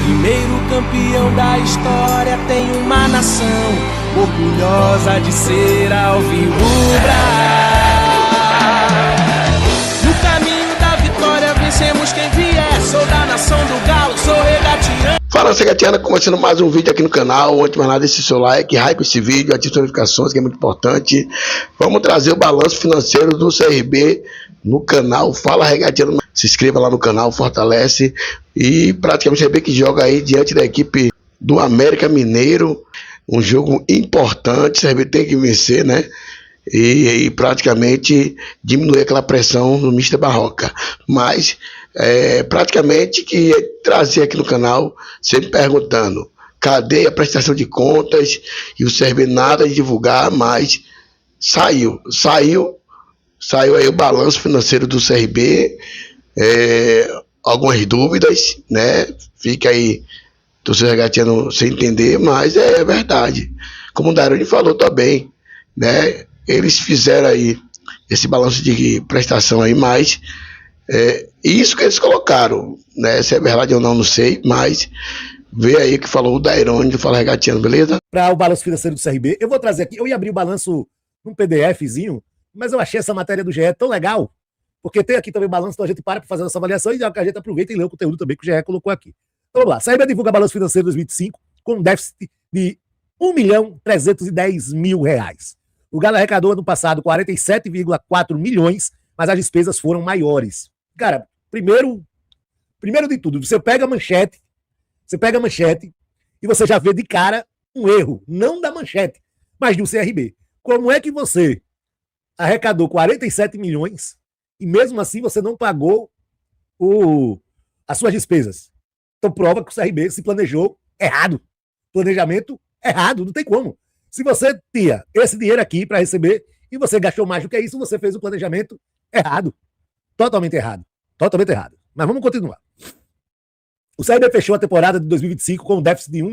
primeiro campeão da história, tem uma nação orgulhosa de ser alvirrubra. No caminho da vitória vencemos quem vier, sou da nação do Galo, sou regatiano. Fala, Regatiana, começando mais um vídeo aqui no canal. Antes de mais nada, deixe seu like, hype esse vídeo, ative as notificações, que é muito importante. Vamos trazer o balanço financeiro do CRB no canal Fala Regatiana. Se inscreva lá no canal, fortalece. E praticamente o CRB que joga aí diante da equipe do América Mineiro. Um jogo importante, o CRB tem que vencer, né? E praticamente diminuir aquela pressão no Mister Barroca. Mas praticamente que trazer aqui no canal, sempre perguntando cadê a prestação de contas, e o CRB nada de divulgar, mas saiu aí o balanço financeiro do CRB. Algumas dúvidas, né? Fica aí torcedor regatiano sem entender, mas é verdade, como o Daroni falou também, né? Eles fizeram aí esse balanço de prestação aí, mas isso que eles colocaram, né? Se é verdade ou não, não sei, mas vê aí o que falou o Daroni do Fala Regatiano, beleza? Para o balanço financeiro do CRB, eu vou trazer aqui, eu ia abrir o balanço num PDFzinho, mas eu achei essa matéria do GE tão legal, porque tem aqui também o balanço, então a gente para fazer essa avaliação e a gente aproveita e lê o conteúdo também que o GE colocou aqui. Então vamos lá, CRB divulga balanço financeiro de 2025 com um déficit de R$1.310.000. O Galo arrecadou ano passado 47,4 milhões, mas as despesas foram maiores. Cara, primeiro de tudo, você pega a manchete e você já vê de cara um erro, não da manchete, mas do CRB. Como é que você arrecadou 47 milhões e mesmo assim você não pagou as suas despesas? Então prova que o CRB se planejou errado. Planejamento errado, não tem como. Se você tinha esse dinheiro aqui para receber e você gastou mais do que isso, você fez o planejamento errado. Totalmente errado. Totalmente errado. Mas vamos continuar. O CRB fechou a temporada de 2025 com um déficit de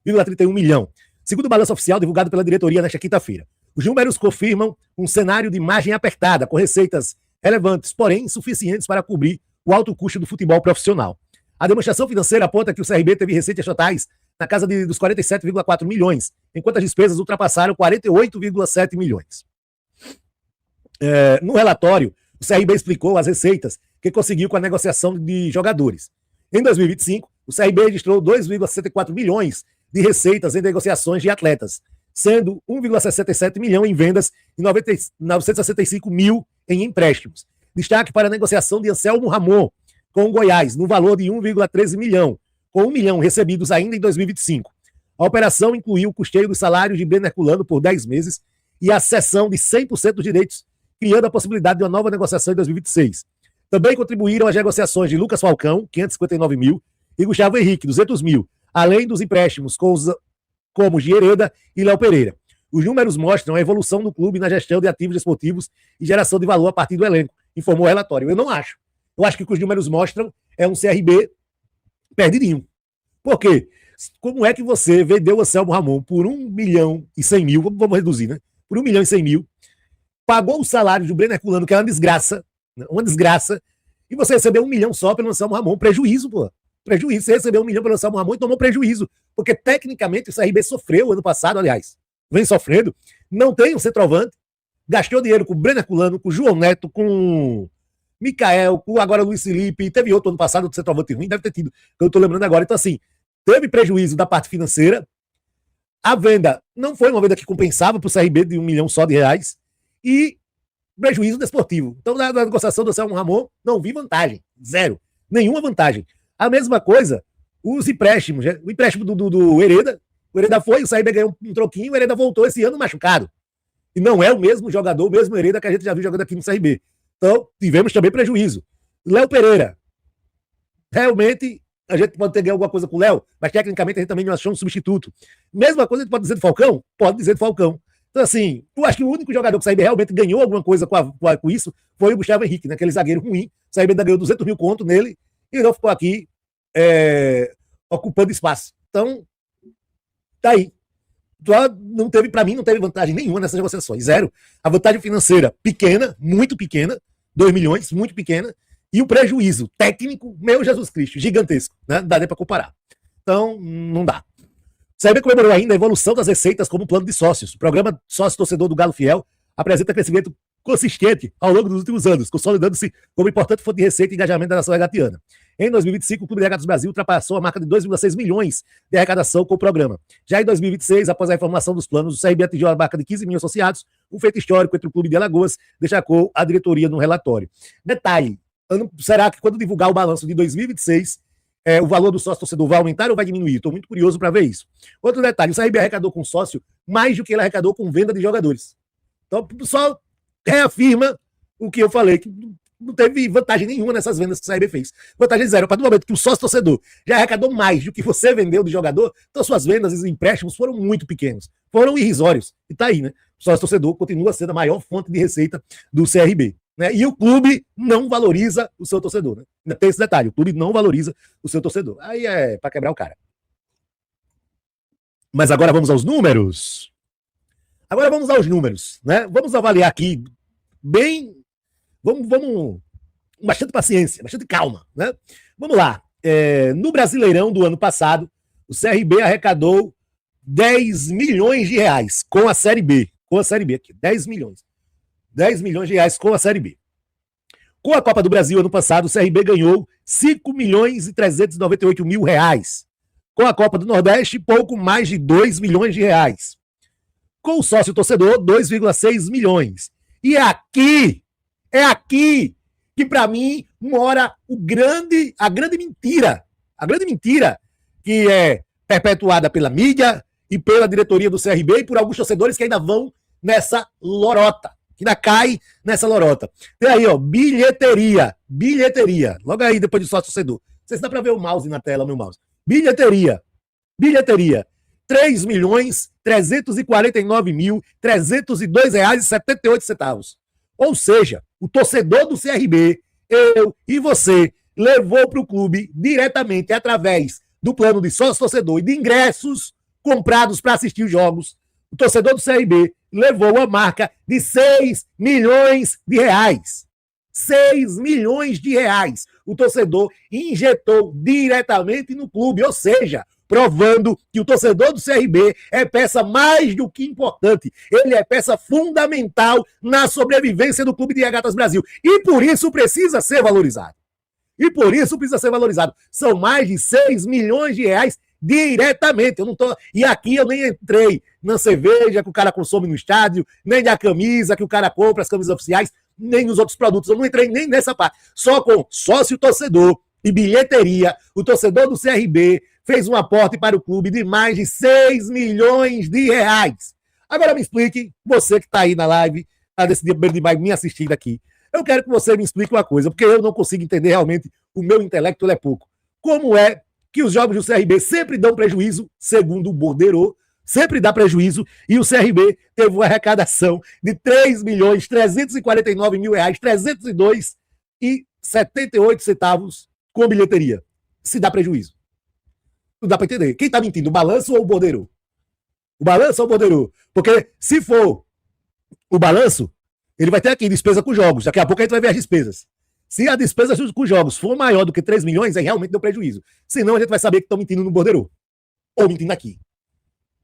1,31 milhão. Segundo o balanço oficial divulgado pela diretoria nesta quinta-feira. Os números confirmam um cenário de margem apertada, com receitas relevantes, porém insuficientes para cobrir o alto custo do futebol profissional. A demonstração financeira aponta que o CRB teve receitas totais na casa dos 47,4 milhões, enquanto as despesas ultrapassaram 48,7 milhões. No relatório, o CRB explicou as receitas que conseguiu com a negociação de jogadores. Em 2025, o CRB registrou 2,64 milhões de receitas em negociações de atletas, sendo 1,67 milhão em vendas e 965 mil em empréstimos. Destaque para a negociação de Anselmo Ramon com o Goiás, no valor de 1,13 milhão, com 1 milhão recebidos ainda em 2025. A operação incluiu o custeio dos salários de Breno Herculano por 10 meses e a cessão de 100% dos direitos, criando a possibilidade de uma nova negociação em 2026. Também contribuíram as negociações de Lucas Falcão, 559 mil, e Gustavo Henrique, 200 mil, além dos empréstimos como Giereda e Léo Pereira. Os números mostram a evolução do clube na gestão de ativos esportivos e geração de valor a partir do elenco, informou o relatório. Eu não acho. Eu acho que o que os números mostram é um CRB perdidinho. Por quê? Como é que você vendeu o Anselmo Ramon por 1.100.000, vamos reduzir, né? Por 1.100.000, pagou o salário do Breno Herculano, que é uma desgraça, e você recebeu 1 milhão só pelo Anselmo Ramon, prejuízo, pô. Prejuízo, você recebeu 1 milhão pelo Anselmo Ramon e tomou prejuízo, porque tecnicamente o CRB sofreu ano passado, aliás, vem sofrendo, não tem um centroavante, gastou dinheiro com o Breno Herculano, com o João Neto, com Micael, com agora o Luiz Felipe, teve outro ano passado do centroavante ruim, deve ter tido, que eu tô lembrando agora. Então, assim, teve prejuízo da parte financeira, a venda não foi uma venda que compensava para o CRB de 1 milhão só de reais, e prejuízo desportivo. Então, na negociação do Anselmo Ramon, não vi vantagem, zero, nenhuma vantagem. A mesma coisa, os empréstimos, né? O empréstimo do Hereda, o Hereda foi, o CRB ganhou um troquinho, o Hereda voltou esse ano machucado. E não é o mesmo jogador, o mesmo Hereda que a gente já viu jogando aqui no CRB. Então, tivemos também prejuízo. Léo Pereira, realmente, a gente pode ter ganho alguma coisa com o Léo, mas tecnicamente a gente também não achou um substituto. Mesma coisa a gente pode dizer do Falcão? Pode dizer do Falcão. Então, assim, eu acho que o único jogador que o CRB realmente ganhou alguma coisa com isso foi o Gustavo Henrique, né? Aquele zagueiro ruim. O CRB ainda ganhou 200 mil conto nele e não ficou aqui ocupando espaço. Então, tá aí. Não teve, para mim, não teve vantagem nenhuma nessas negociações. Zero. A vantagem financeira pequena, muito pequena, 2 milhões, muito pequena, e o prejuízo técnico, meu Jesus Cristo, gigantesco. Né? Não dá nem para comparar. Então, não dá. O CRB comemorou ainda a evolução das receitas como plano de sócios. O programa sócio-torcedor do Galo Fiel apresenta crescimento consistente ao longo dos últimos anos, consolidando-se como importante fonte de receita e engajamento da nação regatiana. Em 2025, o Clube de Regatas Brasil ultrapassou a marca de 2,6 milhões de arrecadação com o programa. Já em 2026, após a reformulação dos planos, o CRB atingiu a marca de 15 mil associados, um feito histórico entre o Clube de Alagoas, destacou a diretoria no relatório. Detalhe, será que quando divulgar o balanço de 2026, o valor do sócio-torcedor vai aumentar ou vai diminuir? Estou muito curioso para ver isso. Outro detalhe, o CRB arrecadou com sócio mais do que ele arrecadou com venda de jogadores. Então, só reafirma o que eu falei, que não teve vantagem nenhuma nessas vendas que o CRB fez. Vantagem zero. A partir do momento que o sócio-torcedor já arrecadou mais do que você vendeu de jogador, então suas vendas e empréstimos foram muito pequenos. Foram irrisórios. E tá aí, né? O sócio-torcedor continua sendo a maior fonte de receita do CRB. Né? E o clube não valoriza o seu torcedor. Né? Ainda tem esse detalhe, o clube não valoriza o seu torcedor. Aí é para quebrar o cara. Mas agora vamos aos números. Agora vamos aos números. Né? Vamos avaliar aqui bem... Vamos bastante paciência, bastante calma. Né? Vamos lá. No Brasileirão do ano passado, o CRB arrecadou 10 milhões de reais com a Série B. Com a Série B aqui, 10 milhões. 10 milhões de reais com a Série B. Com a Copa do Brasil, ano passado, o CRB ganhou 5 milhões e 398 mil reais. Com a Copa do Nordeste, pouco mais de 2 milhões de reais. Com o sócio-torcedor, 2,6 milhões. E é aqui que, para mim, mora a grande mentira. A grande mentira que é perpetuada pela mídia e pela diretoria do CRB e por alguns torcedores que ainda vão nessa lorota. Que ainda cai nessa lorota. Tem aí, ó, bilheteria. Logo aí, depois de sócio-torcedor. Não sei se dá para ver o mouse na tela, meu mouse. Bilheteria. 3.349.302,78. Ou seja, o torcedor do CRB, eu e você, levou para o clube diretamente através do plano de sócio-torcedor e de ingressos comprados para assistir os jogos. O torcedor do CRB levou a marca de 6 milhões de reais. 6 milhões de reais. O torcedor injetou diretamente no clube, ou seja, provando que o torcedor do CRB é peça mais do que importante. Ele é peça fundamental na sobrevivência do Clube de Regatas Brasil. E por isso precisa ser valorizado. São mais de 6 milhões de reais diretamente. E aqui eu nem entrei na cerveja que o cara consome no estádio, nem na camisa que o cara compra, as camisas oficiais, nem nos outros produtos. Eu não entrei nem nessa parte. Só com sócio-torcedor e bilheteria, o torcedor do CRB fez um aporte para o clube de mais de 6 milhões de reais. Agora me explique, você que está aí na live, desse dia de maio, me assistindo aqui. Eu quero que você me explique uma coisa, porque eu não consigo entender realmente, o meu intelecto é pouco. Como é que os jogos do CRB sempre dão prejuízo, segundo o Bordeiro, sempre dá prejuízo, e o CRB teve uma arrecadação de 3.349.302,78 com bilheteria. Se dá prejuízo. Não dá para entender. Quem está mentindo, o Balanço ou o Bordeiro? O Balanço ou o Bordeiro? Porque se for o Balanço, ele vai ter aqui despesa com jogos. Daqui a pouco a gente vai ver as despesas. Se a despesa com jogos for maior do que 3 milhões, aí realmente deu prejuízo. Senão a gente vai saber que estão mentindo no Bordeiro. Ou mentindo aqui.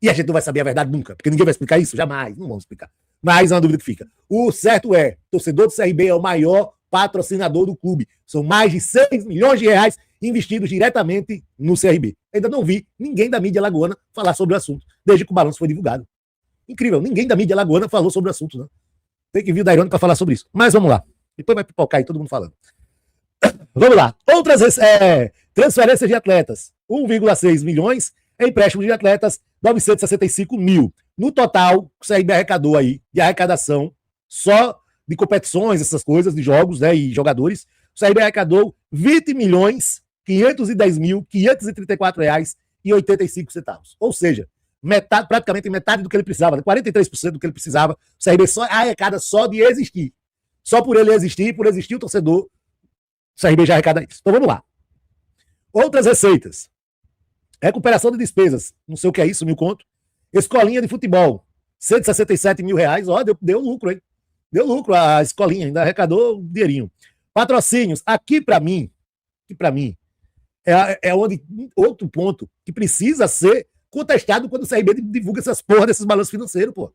E a gente não vai saber a verdade nunca, porque ninguém vai explicar isso. Jamais. Não vamos explicar. Mas é uma dúvida que fica. O certo é, torcedor do CRB é o maior patrocinador do clube. São mais de 6 milhões de reais investidos diretamente no CRB. Ainda não vi ninguém da mídia alagoana falar sobre o assunto, desde que o balanço foi divulgado. Incrível, ninguém da mídia alagoana falou sobre o assunto, não. Tem que vir o Dairone para falar sobre isso. Mas vamos lá. Depois vai pipocar aí todo mundo falando. Vamos lá. Outras transferências de atletas. 1,6 milhões. Empréstimos de atletas, 965 mil. No total, o CRB arrecadou aí, de arrecadação, só de competições, essas coisas, de jogos, né, e jogadores, o CRB arrecadou 20 milhões 510.534 reais e 85 centavos. Ou seja, praticamente metade do que ele precisava, 43% do que ele precisava, o CRB só arrecada só de existir. Só por ele existir, por existir o torcedor, o CRB já arrecada isso. Então vamos lá. Outras receitas. Recuperação de despesas, não sei o que é isso, 1.000 conto. Escolinha de futebol, 167 mil reais, ó, deu lucro, hein? Deu lucro a escolinha, ainda arrecadou um dinheirinho. Patrocínios, aqui pra mim, É onde outro ponto que precisa ser contestado quando o CRB divulga essas porra desses balanços financeiros, pô.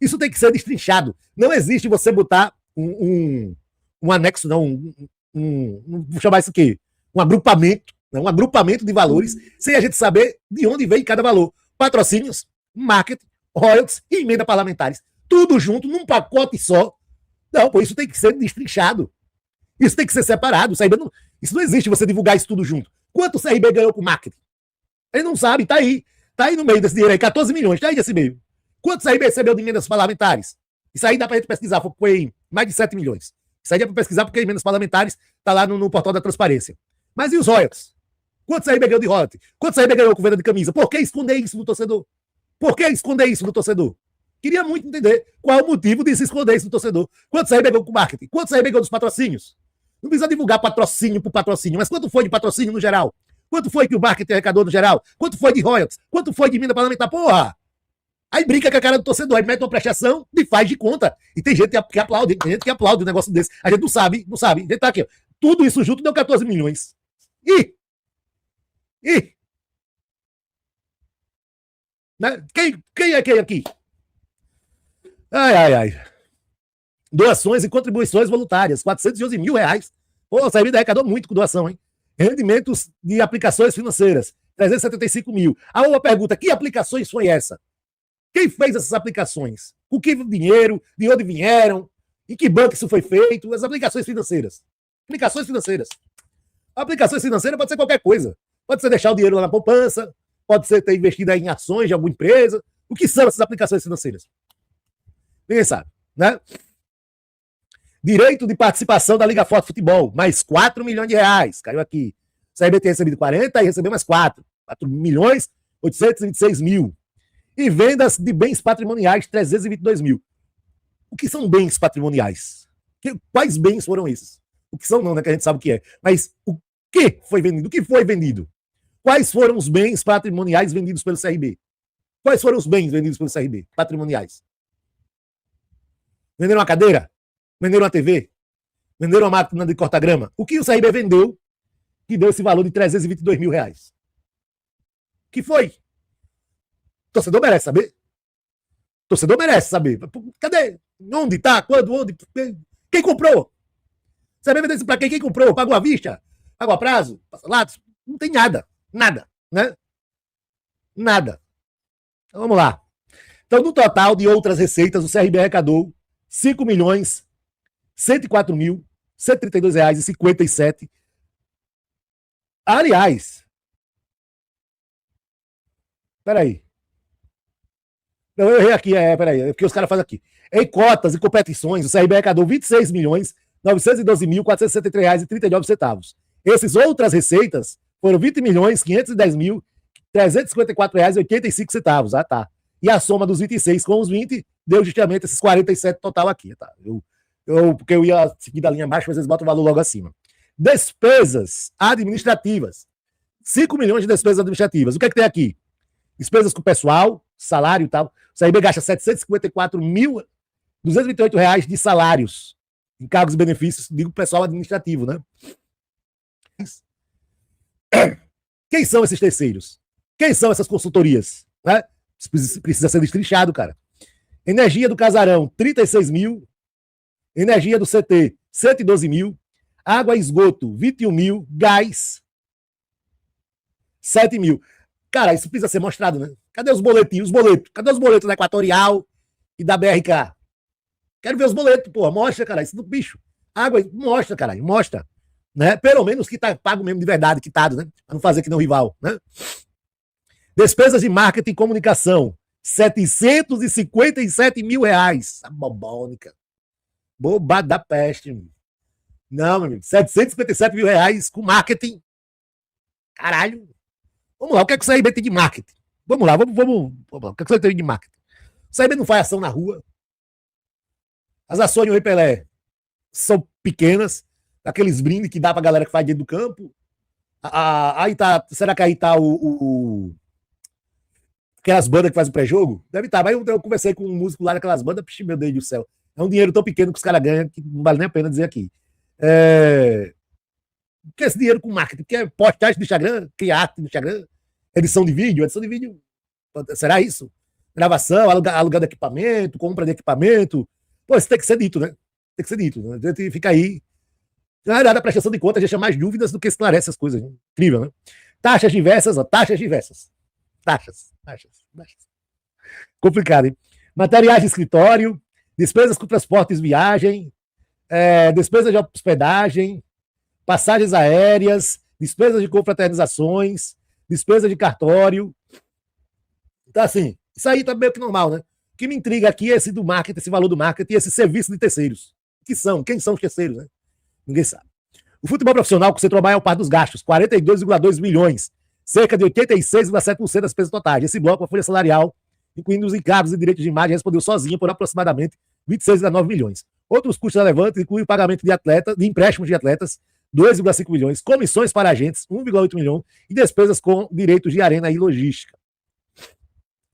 Isso tem que ser destrinchado. Não existe você botar um anexo, não, vou chamar isso aqui, um agrupamento, né? Um agrupamento de valores, sem a gente saber de onde vem cada valor. Patrocínios, marketing, royalties e emenda parlamentares. Tudo junto, num pacote só. Não, pô, isso tem que ser destrinchado. Isso tem que ser separado. Isso não existe você divulgar isso tudo junto. Quanto o CRB ganhou com marketing? Ele não sabe, tá aí. Tá aí no meio desse dinheiro aí, 14 milhões, tá aí nesse meio. Quanto o CRB recebeu de emendas parlamentares? Isso aí dá pra gente pesquisar, foi mais de 7 milhões. Isso aí dá pra pesquisar porque emendas parlamentares tá lá no portal da transparência. Mas e os royalties? Quanto o CRB ganhou de royalties? Quanto o CRB ganhou com venda de camisa? Por que esconder isso do torcedor? Por que esconder isso do torcedor? Queria muito entender qual é o motivo de se esconder isso do torcedor. Quanto o CRB ganhou com marketing? Quanto o CRB ganhou dos patrocínios? Não precisa divulgar patrocínio por patrocínio, mas quanto foi de patrocínio no geral? Quanto foi que o marketing arrecadou no geral? Quanto foi de royalties? Quanto foi de emenda parlamentar? Porra! Aí brinca com a cara do torcedor, aí mete uma prestação e faz de conta. E tem gente que aplaude, tem gente que aplaude um negócio desse. A gente não sabe. A gente tá aqui, ó. Tudo isso junto deu 14 milhões. Né? Quem é quem aqui? Ai. Doações e contribuições voluntárias, 411 mil reais. Pô, o CRB arrecadou muito com doação, hein? Rendimentos de aplicações financeiras, 375 mil. A uma pergunta, que aplicações foi essa? Quem fez essas aplicações? Com que dinheiro? De onde vieram? Em que banco isso foi feito? As aplicações financeiras. Aplicações financeiras. Aplicações financeiras pode ser qualquer coisa. Pode ser deixar o dinheiro lá na poupança, pode ser ter investido em ações de alguma empresa. O que são essas aplicações financeiras? Ninguém sabe, né? Direito de participação da Liga Forte Futebol, mais 4 milhões de reais. Caiu aqui. O CRB tem recebido 40 e recebeu mais 4. 4 milhões 826 mil. E vendas de bens patrimoniais, 322 mil. O que são bens patrimoniais? Quais bens foram esses? O que são não, né? Que a gente sabe o que é. Mas o que foi vendido? O que foi vendido? Quais foram os bens patrimoniais vendidos pelo CRB? Quais foram os bens vendidos pelo CRB? Patrimoniais. Venderam uma cadeira? Venderam uma TV? Venderam uma máquina de cortar grama? O que o CRB vendeu que deu esse valor de 322 mil reais? O que foi? O torcedor merece saber. O torcedor merece saber. Cadê? Onde tá? Quando? Onde? Quem comprou? Você vai vender isso pra quem? Quem comprou? Pagou à vista? Pagou a prazo? Parcelados? Não tem nada. Nada. Né? Nada. Então, vamos lá. Então, no total de outras receitas, o CRB arrecadou 5 milhões 104 mil 132 reais e 57. Aliás, peraí. Não, eu errei aqui, peraí, porque os caras fazem aqui. Em cotas e competições, o CRB arrecadou 26 milhões 912 mil 463 reais e 39 centavos. Essas outras receitas foram 20 milhões 510 mil 354 reais e 85 centavos. Ah, tá. E a soma dos 26 com os 20 deu justamente esses 47 total aqui, tá? Porque eu ia seguir da linha abaixo, mas eles botam o valor logo acima. Despesas administrativas. 5 milhões de despesas administrativas. O que é que tem aqui? Despesas com pessoal, salário e tal. O CRB gasta 754.228 reais de salários, encargos e benefícios, digo pessoal administrativo, né? Quem são esses terceiros? Quem são essas consultorias? Né? Precisa ser destrinchado, cara. Energia do Casarão, 36 mil. Energia do CT, 112 mil. Água e esgoto, 21 mil. Gás, 7 mil. Cara, isso precisa ser mostrado, né? Cadê os boletinhos? Os boletos. Cadê os boletos da Equatorial e da BRK? Quero ver os boletos, porra. Mostra, cara. Isso do bicho. Água, mostra, caralho. Mostra. Né? Pelo menos que tá pago mesmo de verdade, quitado, né? Pra não fazer que não rival, né? Despesas de marketing e comunicação, 757 mil reais. A bobônica. Bobada da peste, meu. Não, meu amigo. 757 mil reais com marketing. Caralho. Vamos lá, o que é que o CRB tem de marketing? Vamos lá. O que é que o CRB tem de marketing? O CRB não faz ação na rua. As ações no Repelé são pequenas. Aqueles brindes que dá pra galera que faz dentro do campo. Aí tá. Será que aí tá aquelas bandas que fazem o pré-jogo? Deve estar. Mas eu conversei com um músico lá daquelas bandas. Pixe, meu Deus do céu. É um dinheiro tão pequeno que os caras ganham que não vale nem a pena dizer aqui. que esse dinheiro com marketing? Que é postagem do Instagram, criar arte no Instagram, edição de vídeo, será isso? Gravação, alugando equipamento, compra de equipamento. Pô, isso tem que ser dito, né? Tem que ser dito. Né? A gente fica aí. Na verdade, a prestação de contas deixa mais dúvidas do que esclarece as coisas. Né? Incrível, né? Taxas diversas, ó, taxas diversas. Taxas. Complicado, hein? Materiais de escritório, despesas com transportes, viagem, despesas de hospedagem, passagens aéreas, despesas de confraternizações, despesas de cartório. Então, assim, isso aí tá meio que normal, né? O que me intriga aqui é esse do marketing, esse valor do marketing, esse serviço de terceiros. Quem são os terceiros, né? Ninguém sabe. O futebol profissional concentrou a maior parte dos gastos, 42,2 milhões, cerca de 86,7% das despesas totais. Esse bloco, a folha salarial, incluindo os encargos e direitos de imagem, respondeu sozinha por aproximadamente 26,9 milhões. Outros custos relevantes incluem o pagamento de empréstimos de atletas, 2,5 milhões, comissões para agentes, 1,8 milhão, e despesas com direitos de arena e logística.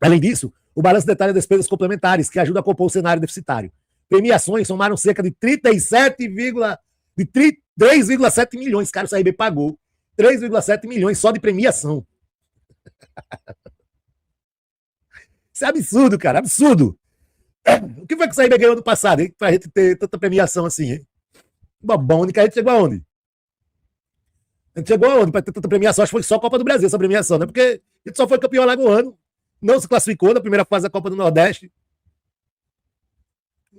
Além disso, o balanço detalha despesas complementares, que ajudam a compor o cenário deficitário. Premiações somaram cerca de 3,7 milhões. Cara, o CRB pagou 3,7 milhões só de premiação. Isso é absurdo, cara, absurdo. O que foi que o CRB ganhou no passado, hein? Pra gente ter tanta premiação assim, hein? Bom, que a gente chegou aonde? A gente chegou aonde pra ter tanta premiação? Acho que foi só a Copa do Brasil essa premiação, né? Porque a gente só foi campeão alagoano, não se classificou na primeira fase da Copa do Nordeste.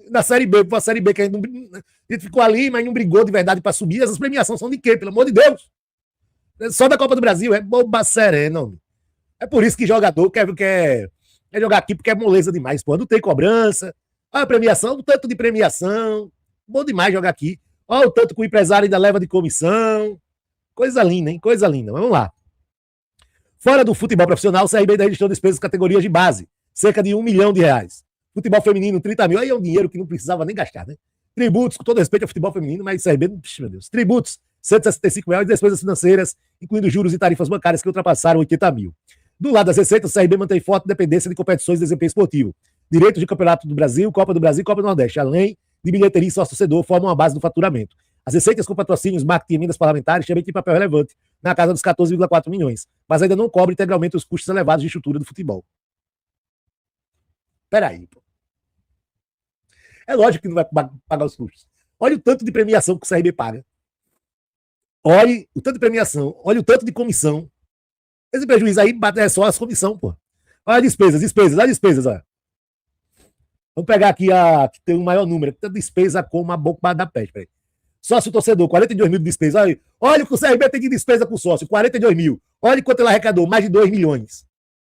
Na Série B, a Série B, que a gente ficou ali, mas não brigou de verdade pra subir. Essas premiações são de quê? Pelo amor de Deus! Só da Copa do Brasil, é boba serena, homem. É por isso que jogador quer jogar aqui porque é moleza demais, pô. Não tem cobrança. Olha a premiação, o tanto de premiação. Bom demais jogar aqui. Olha o tanto que o empresário ainda leva de comissão. Coisa linda, hein? Coisa linda. Vamos lá. Fora do futebol profissional, o CRB ainda registrou despesas categorias de base, cerca de R$1 milhão. Futebol feminino, 30 mil. Aí é um dinheiro que não precisava nem gastar, né? Tributos, com todo respeito ao futebol feminino, mas CRB, meu Deus. Tributos, R$165 mil, e despesas financeiras, incluindo juros e tarifas bancárias que ultrapassaram 80 mil. Do lado das receitas, o CRB mantém forte dependência de competições de desempenho esportivo. Direitos de Campeonato do Brasil, Copa do Brasil e Copa do Nordeste, além de bilheteria e sócio-torcedor, formam a base do faturamento. As receitas com patrocínios, marketing e emendas parlamentares também têm papel relevante, na casa dos 14,4 milhões, mas ainda não cobre integralmente os custos elevados de estrutura do futebol. Peraí, pô. É lógico que não vai pagar os custos. Olha o tanto de premiação que o CRB paga. Olha o tanto de premiação, olha o tanto de comissão. Esse prejuízo aí é só as comissão, pô. Olha as despesas, olha. Vamos pegar aqui a que tem o maior número, a despesa como a boca da peste, peraí. Sócio torcedor, 42 mil de despesa. Olha o que o CRB tem de despesa com sócio, 42 mil. Olha quanto ele arrecadou, mais de 2 milhões.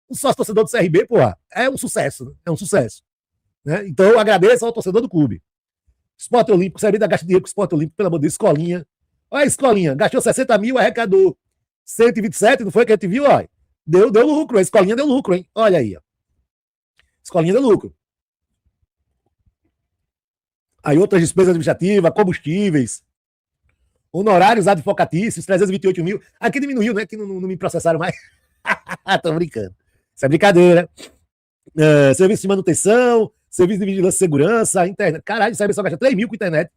O sócio torcedor do CRB, porra, é um sucesso, né? É um sucesso. Né? Então eu agradeço ao torcedor do clube. Esporte Olímpico, o CRB ainda gasta dinheiro com o Esporte Olímpico, pelo amor de Deus, escolinha. Olha a escolinha, gastou 60 mil, arrecadou 127, não foi que a gente viu? Olha, deu lucro, a escolinha deu lucro, hein? Olha aí, ó. Escolinha deu lucro. Aí outras despesas administrativas, combustíveis, honorários advocatícios, 328 mil. Aqui diminuiu, né? Que não me processaram mais. Tô brincando. Isso é brincadeira. Serviço de manutenção, serviço de vigilância e segurança, internet. Caralho, o CRB só gasta 3 mil com internet.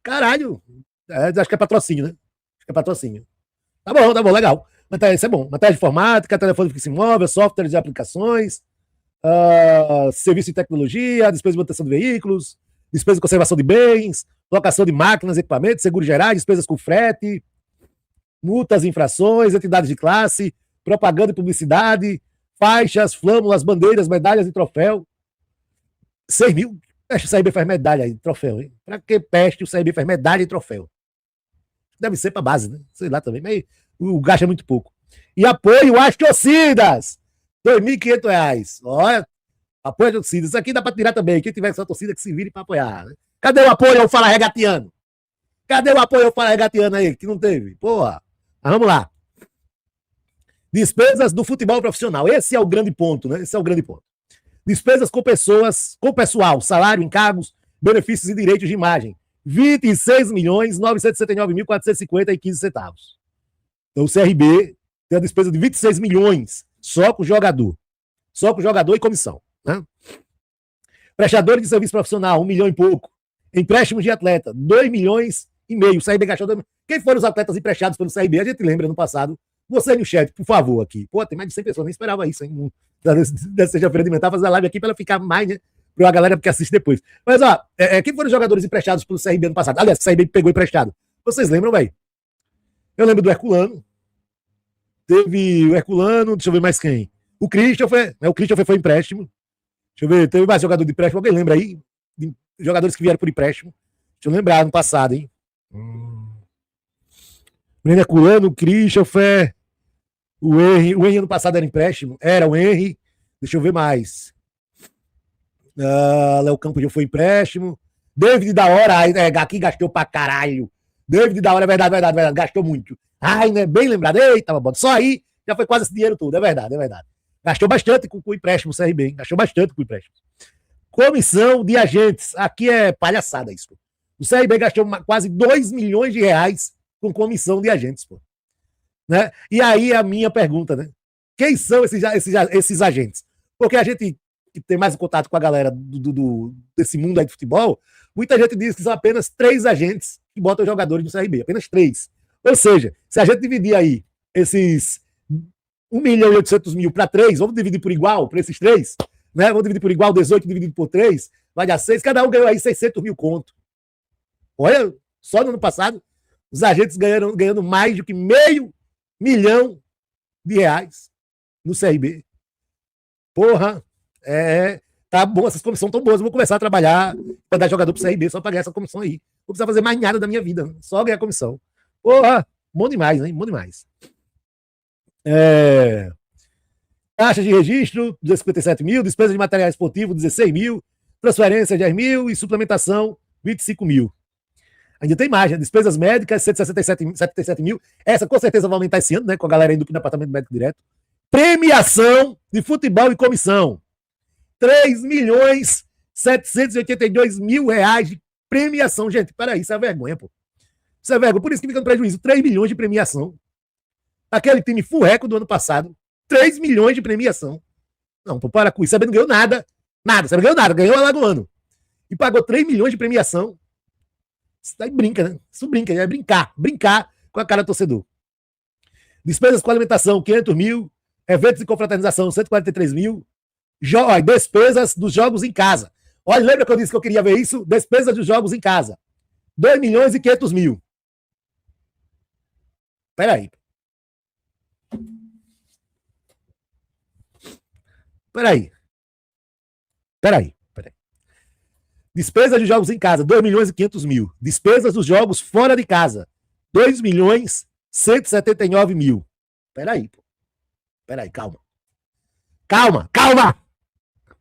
Caralho. Acho que é patrocínio, né? Acho que é patrocínio. Tá bom, legal. Isso é bom. Matéria de informática, telefone fixo móvel, software de aplicações, serviço de tecnologia, despesa de manutenção de veículos, despesa de conservação de bens, locação de máquinas, equipamentos, seguros gerais, despesas com frete, multas, infrações, entidades de classe, propaganda e publicidade, faixas, flâmulas, bandeiras, medalhas e troféu. 6 mil? Peste, o CRB faz medalha aí, troféu, hein? Pra que peste o CRB faz medalha e troféu? Deve ser pra base, né? Sei lá também, mas o gasto é muito pouco. E apoio às torcidas! R$2.500. Olha, apoio às torcidas. Isso aqui dá pra tirar também. Quem tiver essa torcida que se vire pra apoiar. Né? Cadê o apoio ao Fala Regatiano? Cadê o apoio ao Fala Regatiano aí, que não teve? Porra. Mas vamos lá. Despesas do futebol profissional. Esse é o grande ponto, né? Esse é o grande ponto. Despesas com pessoas, com pessoal, salário, encargos, benefícios e direitos de imagem. R$26.969.450,15. Então o CRB tem a despesa de 26 milhões só com jogador. Só com jogador e comissão. Né? Prestadores de serviço profissional, 1 milhão e pouco. Empréstimos de atleta, 2 milhões meio. O CRB gastou... Quem foram os atletas emprestados pelo CRB? A gente lembra no passado. Você no chat, por favor, aqui. Pô, tem mais de 100 pessoas, nem esperava isso, hein? Da sexta-feira de manhã, fazer a live aqui para ela ficar mais, né? Para a galera que assiste depois. Mas, ó, quem foram os jogadores emprestados pelo CRB ano passado? Aliás, o CRB pegou emprestado. Vocês lembram, velho? Eu lembro do Herculano. Teve o Herculano, deixa eu ver mais quem. O Christopher, né? O Christopher foi empréstimo. Deixa eu ver, teve mais jogador de empréstimo. Alguém lembra aí? De jogadores que vieram por empréstimo. Deixa eu lembrar no passado, hein? Menino Herculano, o Christopher, o Henry ano passado era empréstimo. Era o Henry. Deixa eu ver mais. Léo Campos já foi empréstimo. David da hora, aqui gastou pra caralho. David da hora, é verdade, gastou muito. Ai, né? Bem lembrado. Eita, bom. Só aí já foi quase esse dinheiro todo, é verdade. Gastou bastante com o empréstimo, o CRB, hein? Gastou bastante com o empréstimo. Comissão de agentes. Aqui é palhaçada isso, pô. O CRB gastou quase 2 milhões de reais com comissão de agentes, pô. Né? E aí a minha pergunta, né? Quem são esses agentes? Porque a gente que tem mais contato com a galera desse mundo aí de futebol, muita gente diz que são apenas 3 agentes que botam jogadores do CRB, apenas 3. Ou seja, se a gente dividir aí esses 1.800.000 para 3, vamos dividir por igual para esses 3, né? Vamos dividir por igual, 18 dividido por 3, vai dar 6, cada um ganhou aí 600 mil conto. Olha, só no ano passado, os agentes ganhando mais do que R$500 mil no CRB. Porra, tá bom, essas comissões estão boas, eu vou começar a trabalhar para dar jogador pro CRB, só para ganhar essa comissão aí. Não vou precisar fazer mais nada da minha vida, só ganhar comissão. Porra, bom demais, hein? Bom demais. Taxa de registro, 257 mil, despesa de material esportivo, 16 mil, transferência, 10 mil e suplementação, 25 mil. Ainda tem mais, né? Despesas médicas, 177 mil. Essa com certeza vai aumentar esse ano, né? Com a galera indo pro departamento médico direto. Premiação de futebol e comissão. 3.782.000 reais de premiação. Gente, peraí, isso é vergonha, pô. Isso é vergonha. Por isso que fica no prejuízo. 3 milhões de premiação. Aquele time furreco do ano passado. 3 milhões de premiação. Não, pô, para com isso. Você não ganhou nada. Você não ganhou nada. Ganhou o Alagoano. E pagou 3 milhões de premiação. Isso daí brinca, né? Isso brinca. É brincar. Brincar com a cara do torcedor. Despesas com alimentação, 500 mil. Eventos de confraternização, 143 mil. Despesas dos jogos em casa. Olha, lembra que eu disse que eu queria ver isso? Despesas dos jogos em casa. 2 milhões e 500 mil. Peraí. Despesas de jogos em casa, 2 milhões e 500 mil. Despesas dos jogos fora de casa, 2 milhões 179 mil. Peraí, calma.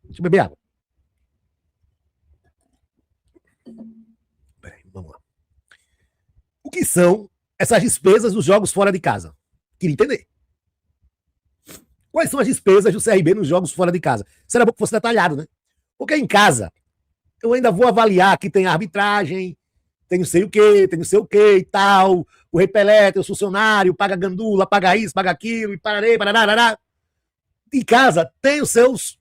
Deixa eu beber água. Peraí, vamos lá. O que são essas despesas dos jogos fora de casa? Queria entender. Quais são as despesas do CRB nos jogos fora de casa? Será bom que fosse detalhado, né? Porque em casa, eu ainda vou avaliar que tem arbitragem, tem não sei o que e tal, o Rei Pelé, tem o funcionário, paga gandula, paga isso, paga aquilo, e parará. Em casa, tem os seus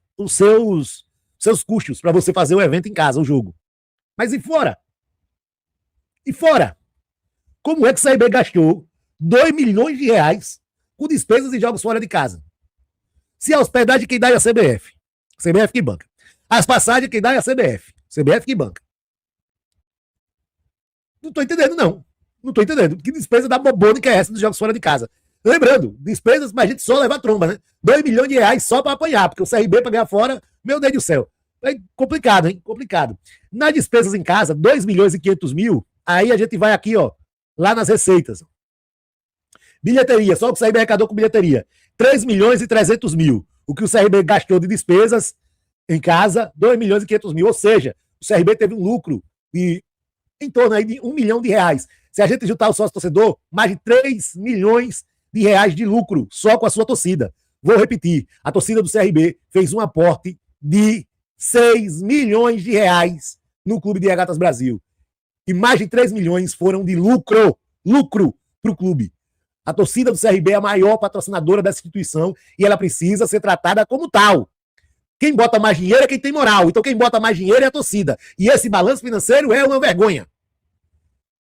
custos para você fazer o evento em casa, o jogo. Mas e fora? Como é que o CRB gastou 2 milhões de reais com despesas de jogos fora de casa? Se a hospedagem quem dá é a CBF. CBF que banca. As passagens quem dá é a CBF. CBF que banca. Não tô entendendo, não. Que despesa da bobona que é essa dos jogos fora de casa? Lembrando, despesas pra gente só levar tromba, né? 2 milhões de reais só pra apanhar, porque o CRB pra ganhar fora, meu Deus do céu. É complicado, hein? Complicado. Nas despesas em casa, 2 milhões e 500 mil, aí a gente vai aqui, ó, lá nas receitas. Bilheteria, só o que o CRB arrecadou com bilheteria. 3 milhões e 300 mil. O que o CRB gastou de despesas em casa, 2 milhões e 500 mil. Ou seja, o CRB teve um lucro de em torno aí de 1 milhão de reais. Se a gente juntar o sócio torcedor, mais de 3 milhões de reais de lucro só com a sua torcida. Vou repetir, a torcida do CRB fez um aporte de 6 milhões de reais no Clube de Regatas Brasil. E mais de 3 milhões foram de lucro para o clube. A torcida do CRB é a maior patrocinadora dessa instituição e ela precisa ser tratada como tal. Quem bota mais dinheiro é quem tem moral. Então quem bota mais dinheiro é a torcida. E esse balanço financeiro é uma vergonha.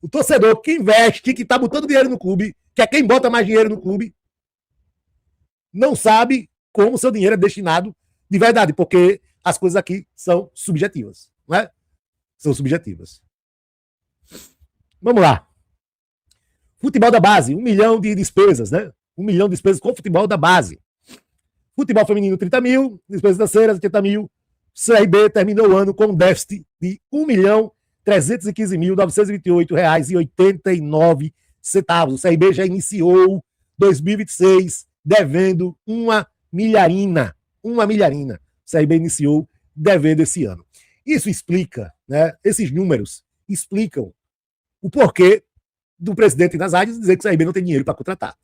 O torcedor que investe, que está botando dinheiro no clube, que é quem bota mais dinheiro no clube, não sabe como o seu dinheiro é destinado de verdade, porque as coisas aqui são subjetivas, não é? São subjetivas. Vamos lá. Futebol da base, 1 milhão de despesas, né? 1 milhão de despesas com futebol da base. Futebol feminino, 30 mil, despesas financeiras, 80 mil. CRB terminou o ano com um déficit de R$1.315.928,89. O CRB já iniciou 2026 devendo uma milharina. Uma milharina. O CRB iniciou devendo esse ano. Isso explica, né? Esses números explicam o porquê do presidente Nazário dizer que o CRB não tem dinheiro para contratar.